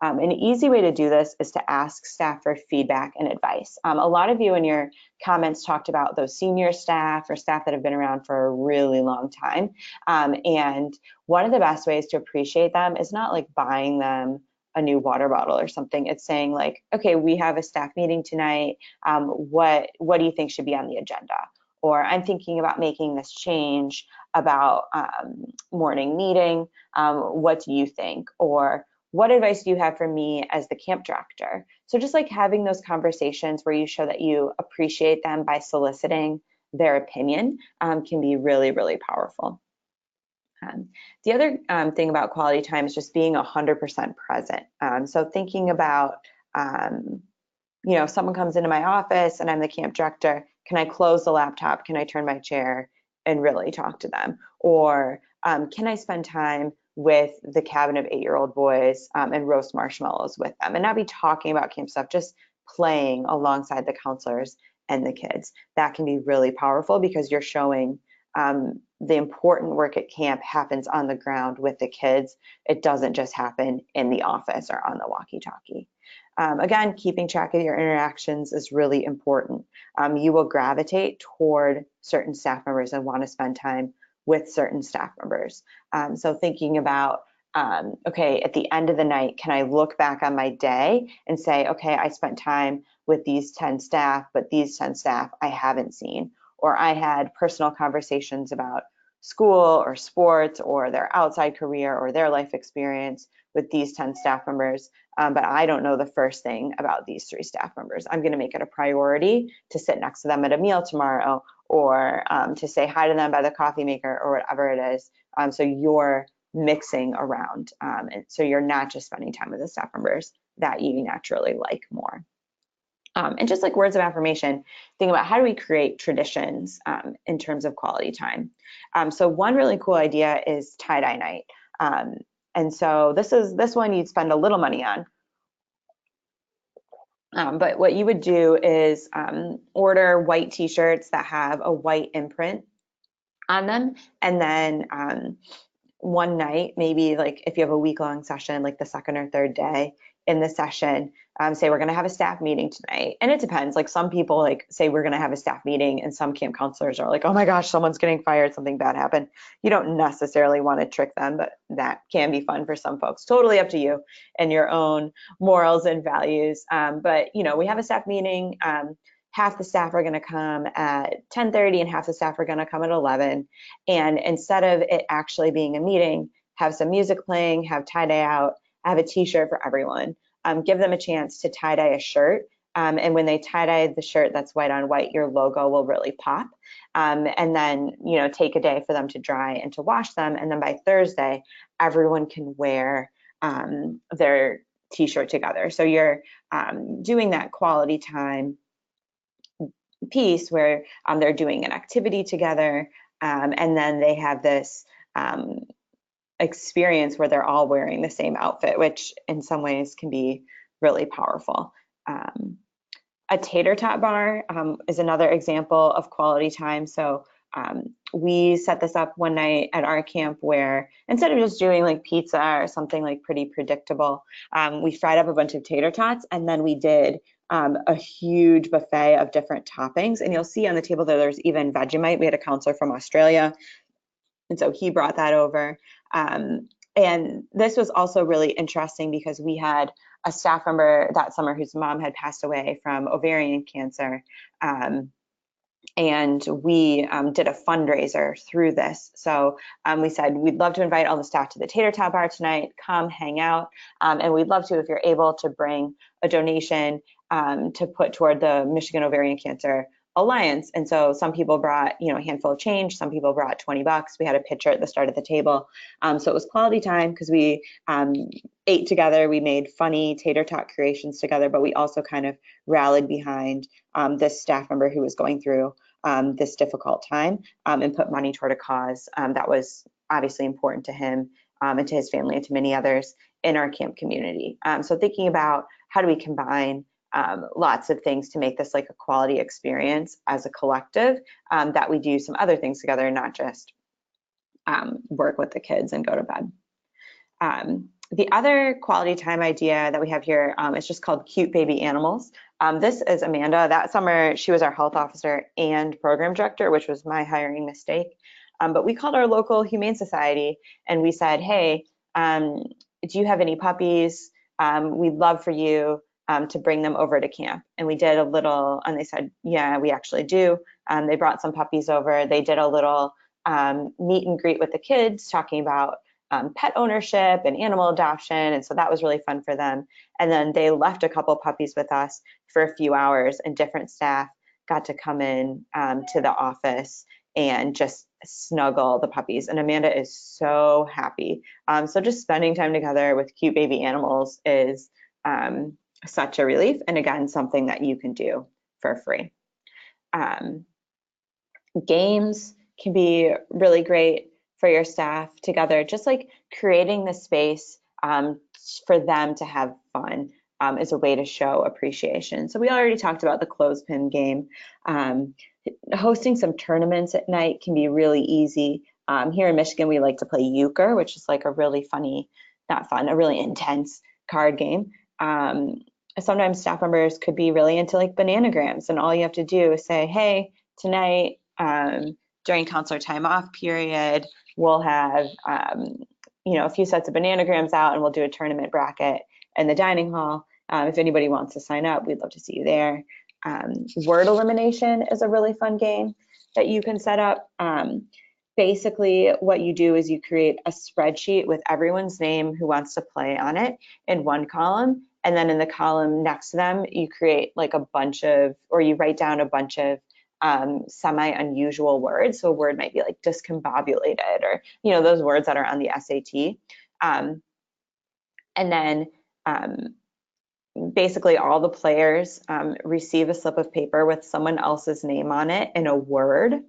An easy way to do this is to ask staff for feedback and advice. A lot of you in your comments talked about those senior staff or staff that have been around for a really long time. And one of the best ways to appreciate them is not like buying them a new water bottle or something. It's saying like, okay, we have a staff meeting tonight. What do you think should be on the agenda? Or I'm thinking about making this change about morning meeting. What do you think? Or what advice do you have for me as the camp director? So just like having those conversations where you show that you appreciate them by soliciting their opinion can be really, really powerful. The other thing about quality time is just being 100% present. So thinking about, you know, if someone comes into my office and I'm the camp director, can I close the laptop? Can I turn my chair and really talk to them? Or can I spend time with the cabin of 8-year-old boys and roast marshmallows with them and not be talking about camp stuff, just playing alongside the counselors and the kids? That can be really powerful because you're showing the important work at camp happens on the ground with the kids. It doesn't just happen in the office or on the walkie-talkie. Again, keeping track of your interactions is really important. You will gravitate toward certain staff members and want to spend time with certain staff members. So thinking about, okay, at the end of the night, can I look back on my day and say, okay, I spent time with these 10 staff, but these 10 staff I haven't seen, or I had personal conversations about school or sports or their outside career or their life experience with these 10 staff members, but I don't know the first thing about these 3 staff members. I'm going to make it a priority to sit next to them at a meal tomorrow, or to say hi to them by the coffee maker, or whatever it is. So you're mixing around, and so you're not just spending time with the staff members that you naturally like more. And just like words of affirmation, think about how do we create traditions in terms of quality time. So one really cool idea is tie-dye night. And so this one you'd spend a little money on. But what you would do is order white t-shirts that have a white imprint on them. And then one night, maybe like if you have a week-long session, like the second or third day in the session, say we're going to have a staff meeting tonight. And it depends. Like some people like say we're going to have a staff meeting, and some camp counselors are like, oh my gosh, someone's getting fired, something bad happened. You don't necessarily want to trick them, but that can be fun for some folks. Totally up to you and your own morals and values. But we have a staff meeting. Half the staff are going to come at 10:30 and half the staff are going to come at 11. And instead of it actually being a meeting, have some music playing, have tie-dye out, have a t-shirt for everyone. Give them a chance to tie-dye a shirt. And when they tie-dye the shirt that's white on white, your logo will really pop. And then, take a day for them to dry and to wash them. And then by Thursday, everyone can wear their t-shirt together. So you're doing that quality time piece where they're doing an activity together, and then they have this experience where they're all wearing the same outfit, which in some ways can be really powerful. A tater tot bar is another example of quality time. So we set this up one night at our camp where instead of just doing like pizza or something like pretty predictable, we fried up a bunch of tater tots, and then we did a huge buffet of different toppings. And you'll see on the table there, there's even Vegemite. We had a counselor from Australia, and so he brought that over. And this was also really interesting because we had a staff member that summer whose mom had passed away from ovarian cancer. And we did a fundraiser through this. So we said, we'd love to invite all the staff to the tater tot bar tonight, come hang out. And we'd love to, if you're able, to bring a donation to put toward the Michigan Ovarian Cancer Alliance. And so some people brought, a handful of change. Some people brought $20. We had a pitcher at the start of the table. So it was quality time because we ate together. We made funny tater tot creations together, but we also kind of rallied behind this staff member who was going through this difficult time and put money toward a cause that was obviously important to him and to his family and to many others in our camp community. So thinking about how do we combine lots of things to make this like a quality experience as a collective, that we do some other things together, not just work with the kids and go to bed. The other quality time idea that we have here is just called Cute Baby Animals. This is Amanda. That summer, she was our health officer and program director, which was my hiring mistake. But we called our local Humane Society and we said, hey, do you have any puppies? We'd love for you to bring them over to camp. And we did a little, and they said, yeah, we actually do. They brought some puppies over. They did a little meet and greet with the kids, talking about pet ownership and animal adoption. And so that was really fun for them. And then they left a couple puppies with us for a few hours, and different staff got to come in to the office and just snuggle the puppies. And Amanda is so happy. So just spending time together with cute baby animals is such a relief. And again, something that you can do for free. Games can be really great for your staff together, just like creating the space for them to have fun. is a way to show appreciation. So we already talked about the clothespin game. Hosting some tournaments at night can be really easy. Here in Michigan, we like to play euchre, which is like a really funny, not fun, a really intense card game. Sometimes staff members could be really into like bananagrams, and all you have to do is say, hey, tonight during counselor time off period, we'll have a few sets of bananagrams out, and we'll do a tournament bracket in the dining hall. If anybody wants to sign up, we'd love to see you there. Word elimination is a really fun game that you can set up. Basically, what you do is you create a spreadsheet with everyone's name who wants to play on it in one column. And then in the column next to them, you create like a bunch of, or you write down a bunch of semi-unusual words. So a word might be like discombobulated, or, those words that are on the SAT. And then basically all the players receive a slip of paper with someone else's name on it in a word.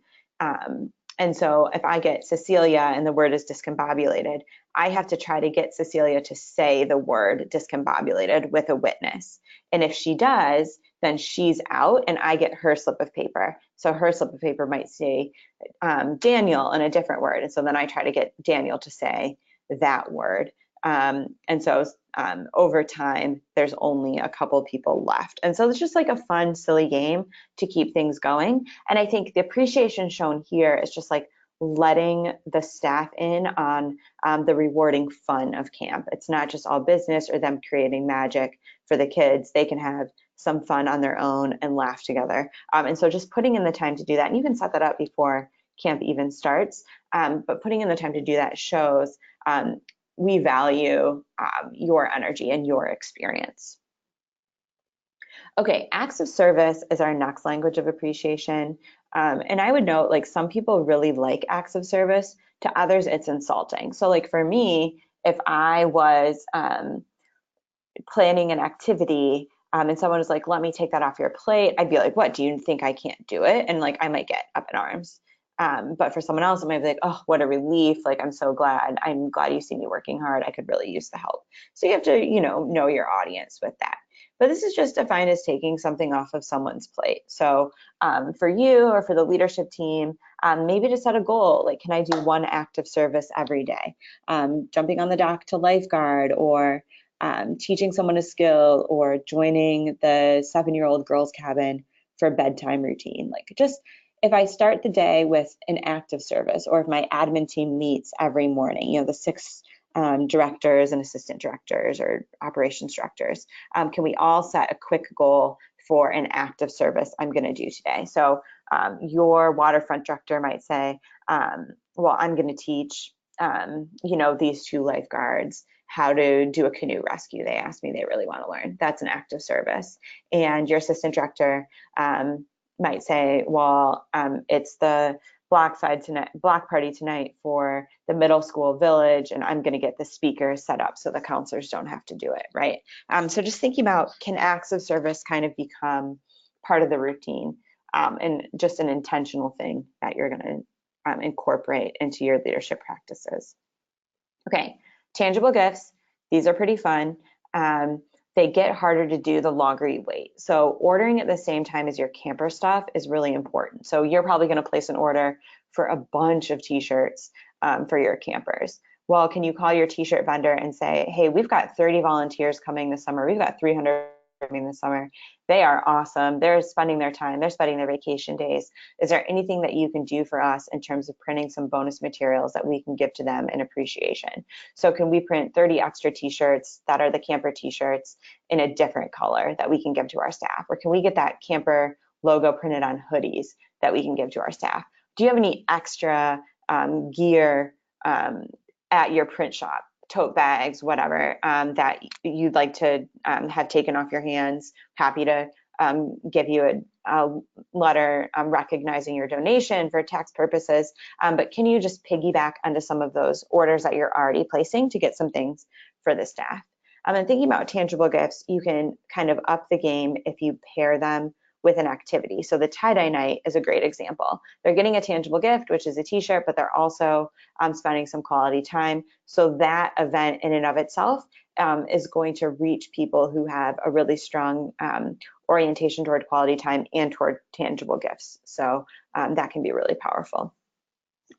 And so if I get Cecilia and the word is discombobulated, I have to try to get Cecilia to say the word discombobulated with a witness. And if she does, then she's out and I get her slip of paper. So her slip of paper might say Daniel in a different word. And so then I try to get Daniel to say that word. And so over time, there's only a couple people left. And so it's just like a fun, silly game to keep things going. And I think the appreciation shown here is just like letting the staff in on the rewarding fun of camp. It's not just all business or them creating magic for the kids. They can have some fun on their own and laugh together. And so just putting in the time to do that, and you can set that up before camp even starts, but putting in the time to do that shows we value your energy and your experience. Okay, acts of service is our next language of appreciation. And I would note, like, some people really like acts of service. To others, it's insulting. So like for me, if I was planning an activity and someone was like, let me take that off your plate, I'd be like, what, do you think I can't do it? And like, I might get up in arms. But for someone else, it might be like, oh, what a relief. Like, I'm so glad. I'm glad you see me working hard. I could really use the help. So you have to, know your audience with that. But this is just defined as taking something off of someone's plate. So for you or for the leadership team, maybe to set a goal, like, can I do one act of service every day? Jumping on the dock to lifeguard, or teaching someone a skill, or joining the 7-year-old girls cabin for bedtime routine. Like, just if I start the day with an act of service, or if my admin team meets every morning, the 6 directors and assistant directors or operations directors, can we all set a quick goal for an act of service I'm going to do today? So your waterfront director might say, well, I'm going to teach, these 2 lifeguards how to do a canoe rescue. They asked me, they really want to learn. That's an act of service. And your assistant director might say, well, it's the block party tonight for the middle school village, and I'm going to get the speakers set up so the counselors don't have to do it, right? So just thinking about, can acts of service kind of become part of the routine, and just an intentional thing that you're going to incorporate into your leadership practices. Okay, tangible gifts. These are pretty fun. They get harder to do the longer you wait. So ordering at the same time as your camper stuff is really important. So you're probably going to place an order for a bunch of t-shirts for your campers. Well, can you call your t-shirt vendor and say, hey, we've got 30 volunteers coming this summer. We've got 300 coming this summer. They are awesome. They're spending their time. They're spending their vacation days. Is there anything that you can do for us in terms of printing some bonus materials that we can give to them in appreciation? So can we print 30 extra t-shirts that are the camper t-shirts in a different color that we can give to our staff? Or can we get that camper logo printed on hoodies that we can give to our staff? Do you have any extra gear at your print shop, tote bags, whatever, that you'd like to have taken off your hands? Happy to give you a letter recognizing your donation for tax purposes, but can you just piggyback onto some of those orders that you're already placing to get some things for the staff? And thinking about tangible gifts, you can kind of up the game if you pair them with an activity. So the tie-dye night is a great example. They're getting a tangible gift, which is a t-shirt, but they're also spending some quality time. So that event in and of itself is going to reach people who have a really strong orientation toward quality time and toward tangible gifts. So that can be really powerful.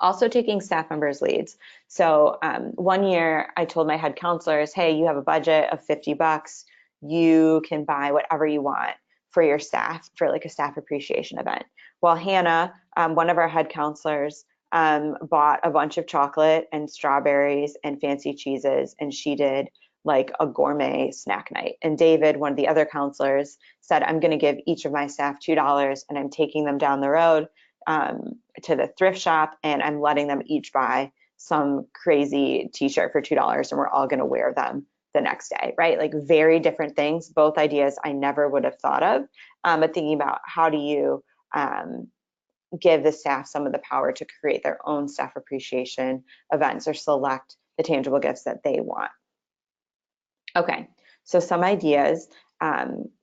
Also taking staff members' leads. So one year I told my head counselors, hey, you have a budget of $50. You can buy whatever you want for your staff for like a staff appreciation event. Well, Hannah, one of our head counselors, bought a bunch of chocolate and strawberries and fancy cheeses, and she did like a gourmet snack night. And David, one of the other counselors, said, I'm going to give each of my staff $2 and I'm taking them down the road to the thrift shop, and I'm letting them each buy some crazy t-shirt for $2, and we're all going to wear them the next day, right? Like very different things, both ideas I never would have thought of, but thinking about how do you give the staff some of the power to create their own staff appreciation events or select the tangible gifts that they want. Okay, so some ideas.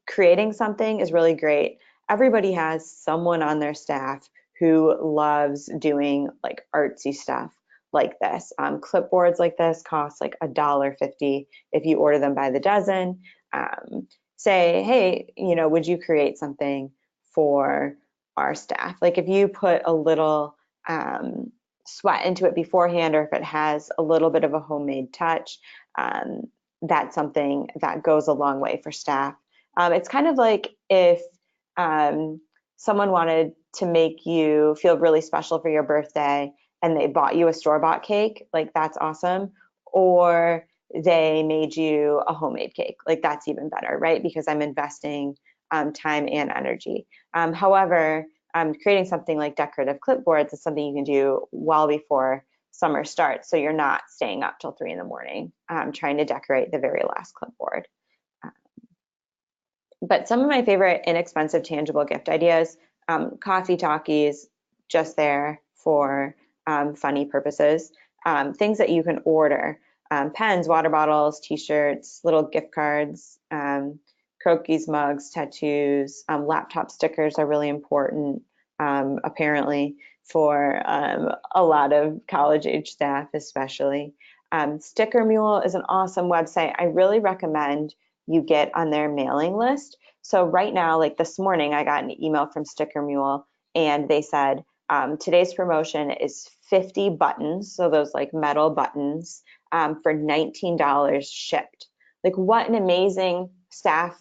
Creating something is really great. Everybody has someone on their staff who loves doing like artsy stuff like this. Clipboards like this cost like $1.50 if you order them by the dozen. Say, hey, you know, would you create something for our staff? Like if you put a little sweat into it beforehand, or if it has a little bit of a homemade touch, that's something that goes a long way for staff. It's kind of like if someone wanted to make you feel really special for your birthday and they bought you a store-bought cake, like that's awesome. Or they made you a homemade cake, like that's even better, right? Because I'm investing time and energy. However, creating something like decorative clipboards is something you can do well before summer starts, so you're not staying up till 3 in the morning trying to decorate the very last clipboard. But some of my favorite inexpensive tangible gift ideas, coffee talkies, just there for funny purposes, things that you can order, pens, water bottles, t-shirts, little gift cards, croquis, mugs, tattoos, laptop stickers are really important, apparently, for a lot of college-age staff especially. Sticker Mule is an awesome website. I really recommend you get on their mailing list. So right now, like this morning, I got an email from Sticker Mule, and they said, today's promotion is 50 buttons, so those like metal buttons, for $19 shipped. Like what an amazing staff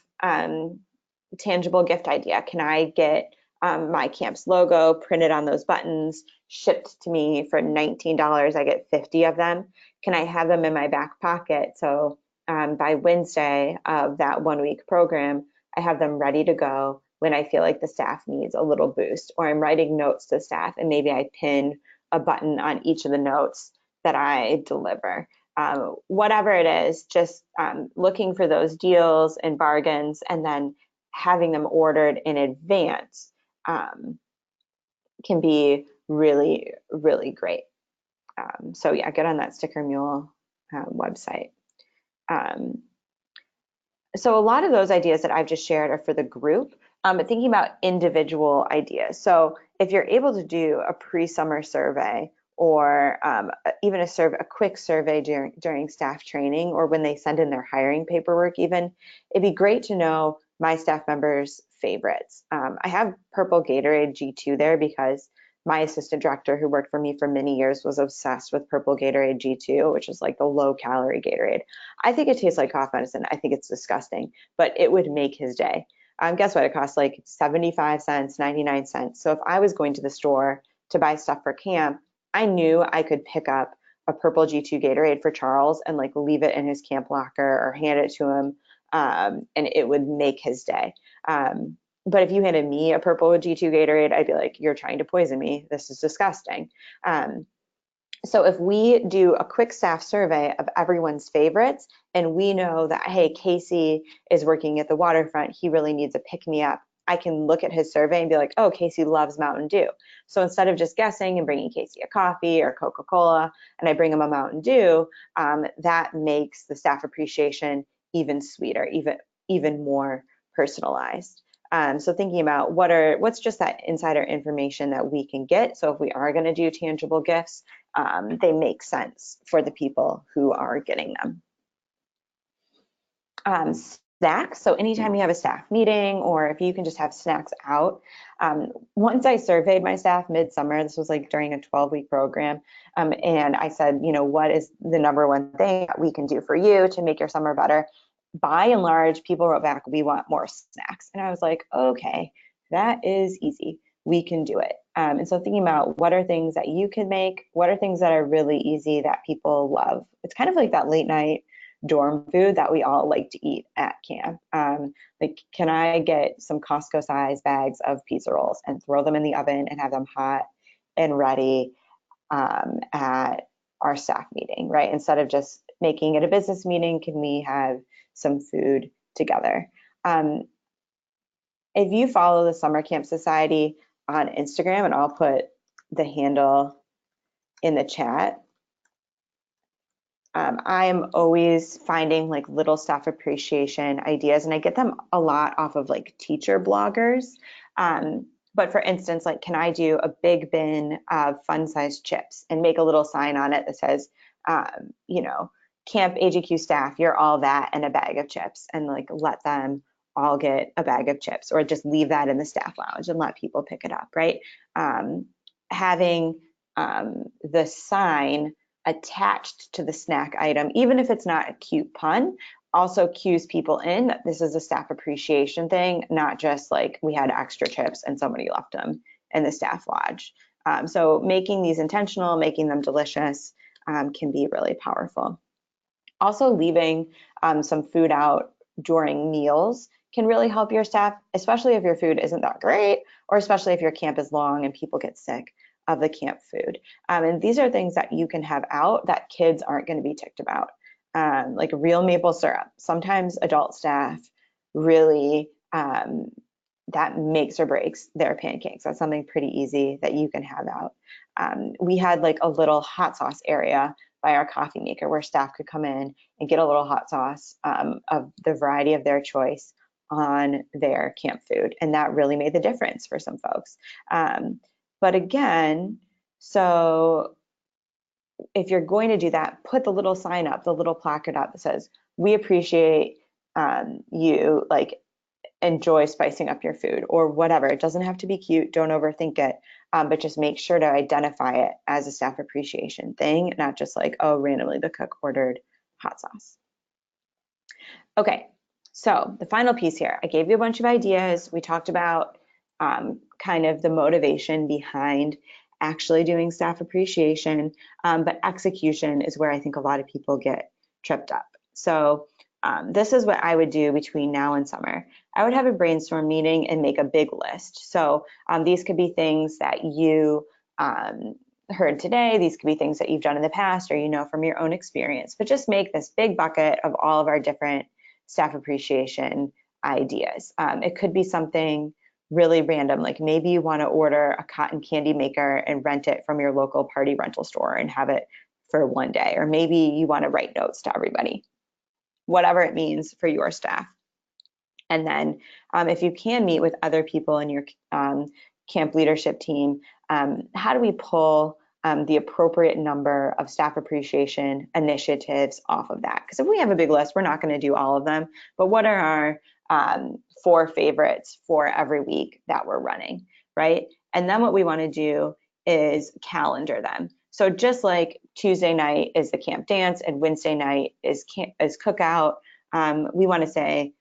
tangible gift idea. Can I get my camp's logo printed on those buttons, shipped to me for $19? I get 50 of them. Can I have them in my back pocket? So by Wednesday of that 1 week program, I have them ready to go when I feel like the staff needs a little boost, or I'm writing notes to staff and maybe I pin a button on each of the notes that I deliver. Whatever it is, just looking for those deals and bargains and then having them ordered in advance can be really, really great. So yeah, get on that Sticker Mule website. So a lot of those ideas that I've just shared are for the group, but thinking about individual ideas. So if you're able to do a pre-summer survey, or even a quick survey during staff training, or when they send in their hiring paperwork even, it'd be great to know my staff members' favorites. I have purple Gatorade G2 there because my assistant director who worked for me for many years was obsessed with purple Gatorade G2, which is like the low calorie Gatorade. I think it tastes like cough medicine. I think it's disgusting, but it would make his day. Guess what? It costs like 75 cents, 99 cents. So if I was going to the store to buy stuff for camp, I knew I could pick up a purple G2 Gatorade for Charles and like leave it in his camp locker or hand it to him, and it would make his day. But if you handed me a purple G2 Gatorade, I'd be like, you're trying to poison me. This is disgusting. So if we do a quick staff survey of everyone's favorites, and we know that, hey, Casey is working at the waterfront, he really needs a pick-me-up, I can look at his survey and be like, oh, Casey loves Mountain Dew. So instead of just guessing and bringing Casey a coffee or Coca-Cola, and I bring him a Mountain Dew, that makes the staff appreciation even sweeter, even more personalized. So thinking about what's just that insider information that we can get. So if we are going to do tangible gifts, they make sense for the people who are getting them. Snacks. So anytime you have a staff meeting, or if you can just have snacks out. Once I surveyed my staff midsummer, this was like during a 12-week program, and I said, what is the number one thing that we can do for you to make your summer better? By and large, people wrote back, we want more snacks. And I was like, okay, that is easy. We can do it. And so thinking about what are things that you can make, what are things that are really easy that people love. It's kind of like that late night dorm food that we all like to eat at camp. Like, can I get some Costco size bags of pizza rolls and throw them in the oven and have them hot and ready at our staff meeting, right? Instead of just making it a business meeting, can we have some food together? If you follow the Summer Camp Society on Instagram, and I'll put the handle in the chat, I am always finding like little staff appreciation ideas, and I get them a lot off of like teacher bloggers. But for instance, like, can I do a big bin of fun-sized chips and make a little sign on it that says, Camp AGQ staff, you're all that and a bag of chips, and like let them all get a bag of chips, or just leave that in the staff lounge and let people pick it up, right? Having the sign attached to the snack item, even if it's not a cute pun, also cues people in that this is a staff appreciation thing, not just like we had extra chips and somebody left them in the staff lodge. So making these intentional, making them delicious can be really powerful. Also leaving some food out during meals can really help your staff, especially if your food isn't that great, or especially if your camp is long and people get sick of the camp food. And these are things that you can have out that kids aren't going to be ticked about. Like real maple syrup. Sometimes adult staff really, that makes or breaks their pancakes. That's something pretty easy that you can have out. We had like a little hot sauce area by our coffee maker where staff could come in and get a little hot sauce of the variety of their choice on their camp food. And that really made the difference for some folks. But again, so if you're going to do that, put the little sign up, the little placard up that says, we appreciate you, like, enjoy spicing up your food, or whatever. It doesn't have to be cute, don't overthink it, but just make sure to identify it as a staff appreciation thing, not just like, oh, randomly the cook ordered hot sauce. Okay, so the final piece here, I gave you a bunch of ideas. We talked about kind of the motivation behind actually doing staff appreciation, but execution is where I think a lot of people get tripped up. So this is what I would do between now and summer. I would have a brainstorm meeting and make a big list. So these could be things that you heard today. These could be things that you've done in the past, or you know from your own experience, but just make this big bucket of all of our different staff appreciation ideas. It could be something really random, like maybe you want to order a cotton candy maker and rent it from your local party rental store and have it for one day, or maybe you want to write notes to everybody, whatever it means for your staff. And then if you can meet with other people in your camp leadership team, how do we pull the appropriate number of staff appreciation initiatives off of that? Because if we have a big list, we're not going to do all of them, but what are our 4 favorites for every week that we're running, right? And then what we want to do is calendar them. So just like Tuesday night is the camp dance and Wednesday night is cookout, we want to say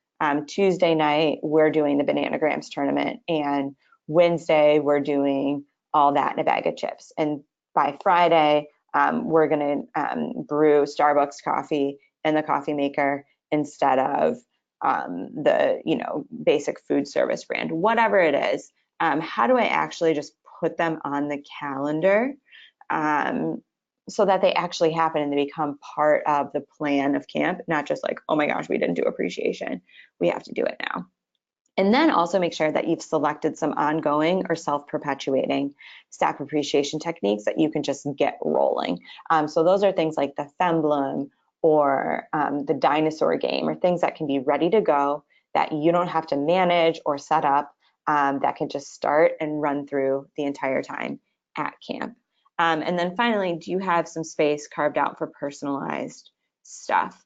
Tuesday night we're doing the Bananagrams tournament, and Wednesday we're doing all that in a bag of chips. And by Friday, we're going to brew Starbucks coffee in the coffee maker instead of the basic food service brand, whatever it is. How do I actually just put them on the calendar so that they actually happen and they become part of the plan of camp, not just like, oh my gosh, we didn't do appreciation, we have to do it now. And then also make sure that you've selected some ongoing or self-perpetuating staff appreciation techniques that you can just get rolling. So those are things like the Femblem or the dinosaur game, or things that can be ready to go, that you don't have to manage or set up, that can just start and run through the entire time at camp. And then finally, do you have some space carved out for personalized stuff?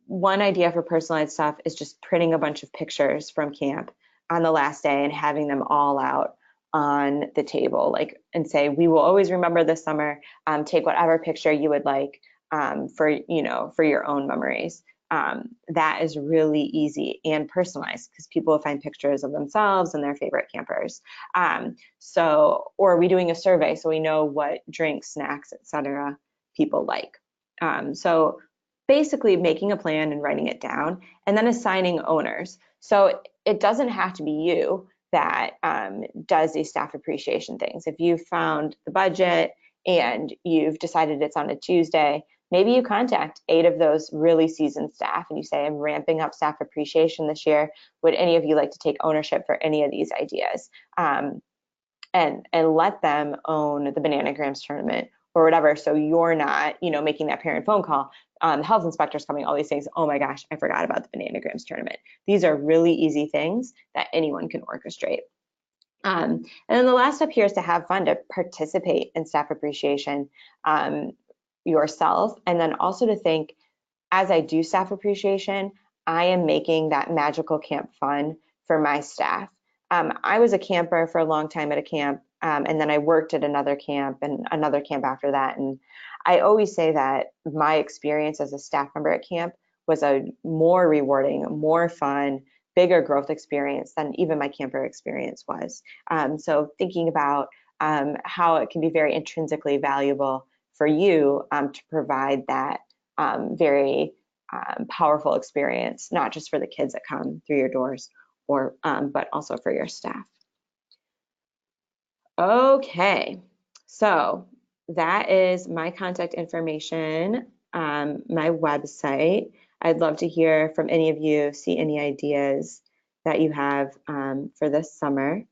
One idea for personalized stuff is just printing a bunch of pictures from camp on the last day and having them all out on the table, like, and say, we will always remember this summer. Take whatever picture you would like for your own memories. That is really easy and personalized because people will find pictures of themselves and their favorite campers. Or are we doing a survey so we know what drinks, snacks, etc. people like? So basically making a plan and writing it down, and then assigning owners. So it doesn't have to be you that does these staff appreciation things. If you found the budget and you've decided it's on a Tuesday, maybe you contact 8 of those really seasoned staff and you say, I'm ramping up staff appreciation this year. Would any of you like to take ownership for any of these ideas? And let them own the Bananagrams tournament or whatever, so you're not, making that parent phone call. The health inspector's coming, all these things. Oh my gosh, I forgot about the Bananagrams tournament. These are really easy things that anyone can orchestrate. And then the last step here is to have fun, to participate in staff appreciation yourself, and then also to think, as I do staff appreciation, I am making that magical camp fun for my staff. I was a camper for a long time at a camp, and then I worked at another camp and another camp after that. And I always say that my experience as a staff member at camp was a more rewarding, more fun, bigger growth experience than even my camper experience was. So thinking about how it can be very intrinsically valuable for you to provide that very powerful experience, not just for the kids that come through your doors, but also for your staff. Okay, so that is my contact information, my website. I'd love to hear from any of you, see any ideas that you have for this summer.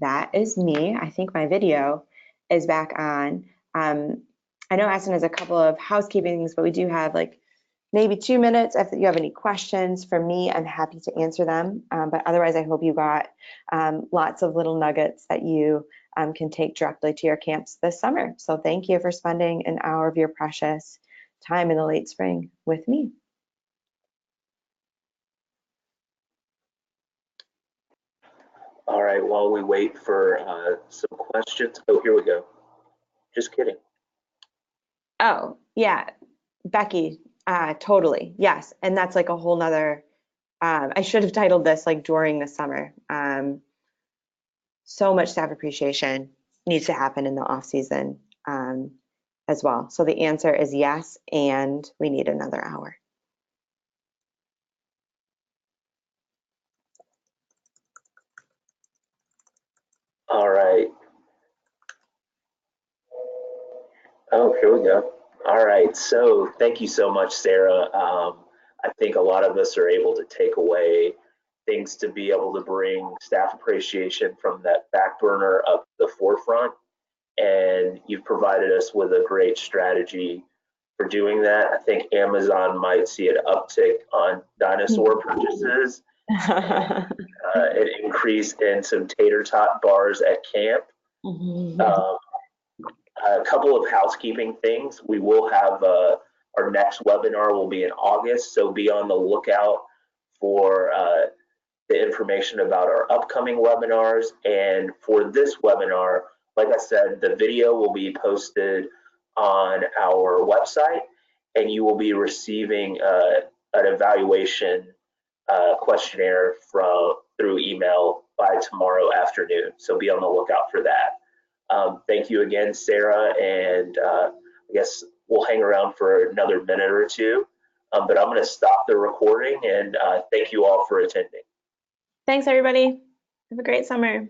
That is me. I think my video is back on. I know Aston has a couple of housekeeping things, but we do have like maybe 2 minutes. If you have any questions for me, I'm happy to answer them. But otherwise, I hope you got lots of little nuggets that you can take directly to your camps this summer. So thank you for spending an hour of your precious time in the late spring with me. All right, while we wait for some questions. Oh, here we go. Just kidding. Oh, yeah, Becky, totally, yes. And that's like a whole nother, I should have titled this like during the summer. So much staff appreciation needs to happen in the off season as well. So the answer is yes, and we need another hour. All right. Oh, here we go. All right. So thank you so much, Sarah. I think a lot of us are able to take away things to be able to bring staff appreciation from that back burner up to the forefront. And you've provided us with a great strategy for doing that. I think Amazon might see an uptick on dinosaur purchases, an increase in some tater tot bars at camp. A couple of housekeeping things. We will have our next webinar will be in August, so be on the lookout for the information about our upcoming webinars. And for this webinar, like I said, the video will be posted on our website, and you will be receiving an evaluation questionnaire through email by tomorrow afternoon. So be on the lookout for that. Thank you again, Sarah, and I guess we'll hang around for another minute or two, but I'm going to stop the recording, and thank you all for attending. Thanks, everybody. Have a great summer.